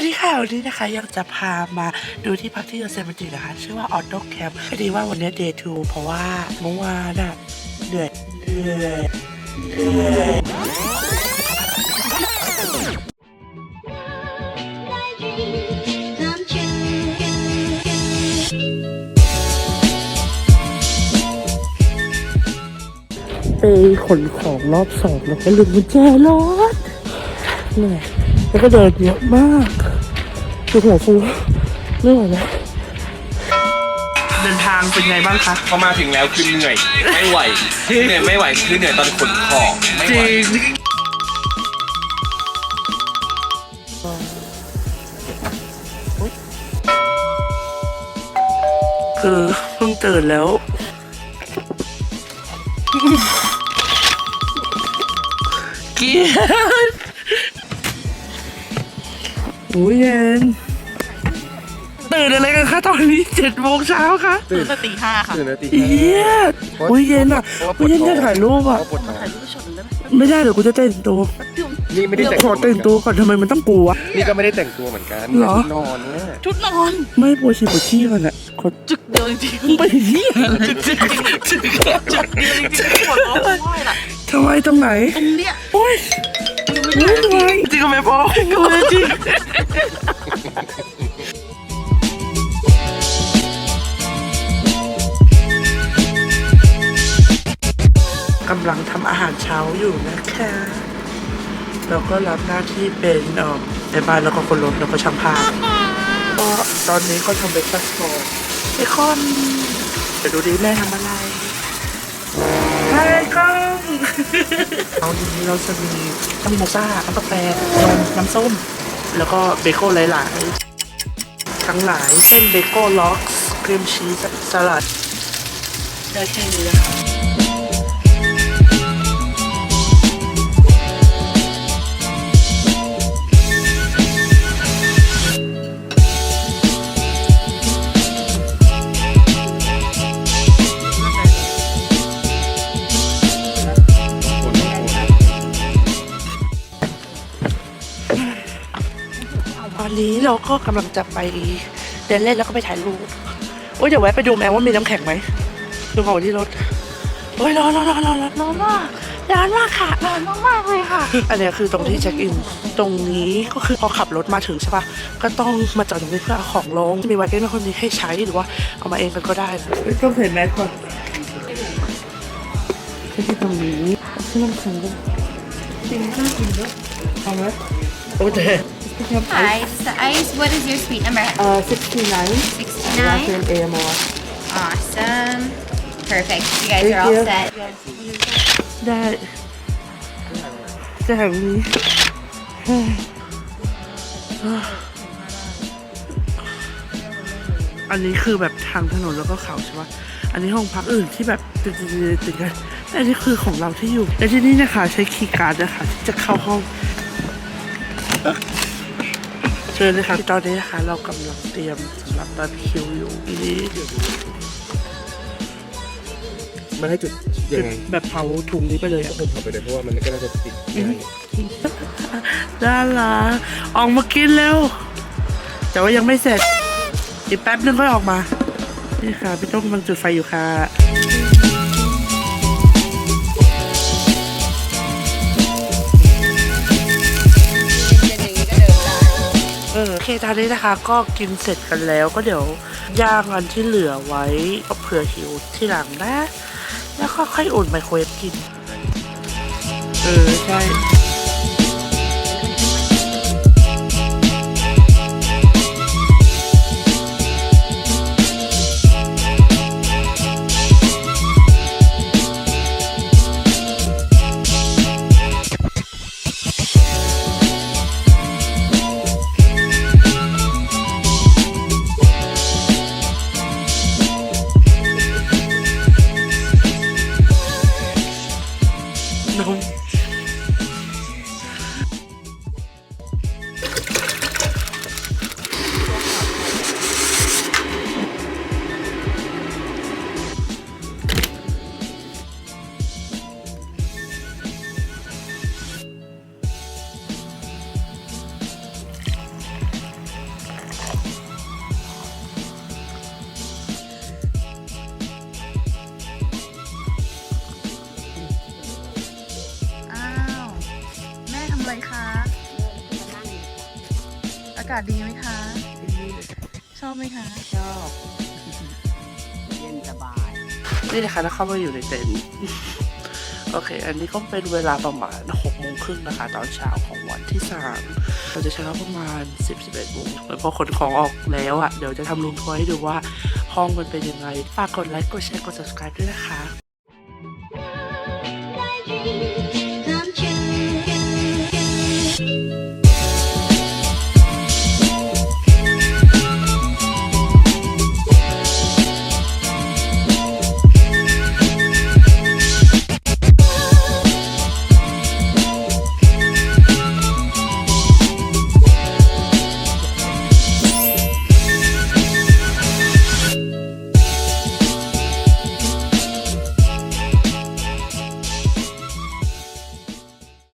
วัสดีค่ะวันนี้นะคะอยากจะพามาดูที่พักที่โยเซมิตินะคะชื่อว่าออโต้แคมป์พอดีว่าวันนี้ day 2เพราะว่าเมื่อวานน่ะเหนื่อยไปขนของรอบ2แล้วก็ลืมกุญแจรถเหนื่อยแล้วก็เดินเยอะมากคือหัวฟูไม่ไหวแล้วเดินทางเป็นไงบ้างคะพอมาถึงแล้วคือเหนื่อยไม่ไหวเหนื่อยไม่ไหวคือเหนื่อยตอนขนของไม่ไหวคือเพิ่งตื่นแล้วเกียร์โอ้ยเย็นตื่นอะไรกันคะตอนนี้7 โมงเช้าคะตื่นแต่ตี 5ค่ะตื่นนาที เอี้ยโอ้ยเย็นอ่ะโอ้ยเย็นจะถ่ายรูปอ่ะไม่ได้เดี๋ยวกูจะแต่งตัว นี่ไม่ได้แต่ง ขอแต่งตัวก่อนทำไมมันต้องกลัว นี่ก็ไม่ได้แต่งตัวเหมือนกัน เหรอ นอนเนี่ย ชุดนอน ไม่ปวดฉี่ปวดขี้ก่อนอ่ะขอ จึกเดียวจริงๆ ไปเหี้ย จึกเดียวจริงๆปวดร้องไห้ล่ะ ทำไมตรงไหน ตรงเนี้ย โอ้ยไม่ทำไมจริงก็ไม่พอจริงกำลังทำอาหารเช้าอยู่นะคะแล้วก็รับหน้าที่เป็นในบ้านแล้วก็คนรถแล้วก็ช่างภาพก็ตอนนี้เขาทำเบรกฟาสต์ก่อนเบคอนเดี๋ยวดูดิแม่ทำอะไรเบคอนเอาทีนี้เราจะมีทั้งโมซ่าทั้งกาแฟนมน้ำส้มแล้วก็เบโก้หลายๆทั้งหลายเช่นเบโก้ล็อกครีมชีสสลัดได้แค่นี้นะคะตอนนี้เราก็กำลังจะไปเดินเล่นแล้วก็ไปถ่ายรูปโอ้ยเดี๋ยวแวะไปดูแม้ว่ามีน้ำแข็งไหมดูของที่รถโอ้ยร้อนมากค่ะร้อนมากเลยค่ะอันนี้คือตรงที่เช็คอินตรงนี้ก็คือพอขับรถมาถึงใช่ปะก็ต้องมาจอดตรงนี้เพื่อเอาของลงมีไวเก้นคนนี้ให้ใช้หรือว่าเอามาเองกันก็ได้ต้องเห็นแมสก่อนที่ตรงนี้ที่น้ำแข็งด้วยจริงน่ากินด้วยเอาไหมโอเคHi, this is the ice. What is your suite number? 69 69. AMR Awesome. Perfect. You guys are all set. ได้แต่แบบนี้อันนี้คือแบบทางถนนแล้วก็เขาใช่ปะอันนี้ห้องพักอื่นที่แบบติดกันแต่อันนี้คือของเราที่อยู่และที่นี่นะคะใช้คีย์การ์ดนะคะที่จะเข้าห้องเชิญเลยค่ะตอนนี้นะคะเรากำลังเตรียมสำหรับบาร์บีคิวอยู่นี่มันให้จุดยังไง แบบเผาถุงนี้ไปเลยอ่ะ ผมเอาไปเลยเพราะว่ามันก็น่าจะติดง่าย ด้านหลังออกมากินแล้วแต่ว่ายังไม่เสร็จอีกแป๊บนึงก็ออกมานี่ค่ะพี่ต้องกำลังจุดไฟอยู่ค่ะโอเคตอนนี้นะคะก็กินเสร็จกันแล้วก็เดี๋ยวย่างอันที่เหลือไว้ก็เผื่อหิวที่หลังนะแล้วก็ค่อยอุ่นไมโครเวฟกินใช่ ากาศดีไหมคะ ชอบไหมคะ ชอบเย็นสบาย นี่นะคะแล้วเข้ามาอยู่ในเต็นท์ โอเค อันนี้ก็เป็นเวลาประมาณ6:30นะคะ ตอนเช้าของวันที่3เราจะใช้เวลาประมาณ11 โมงแล้วพอขนของออกแล้วอ่ะเดี๋ยวจะทำรูมทัวร์ให้ดูว่าห้องมันเป็นยังไงฝากกดไลค์กดแชร์กด subscribe ด้วยนะคะ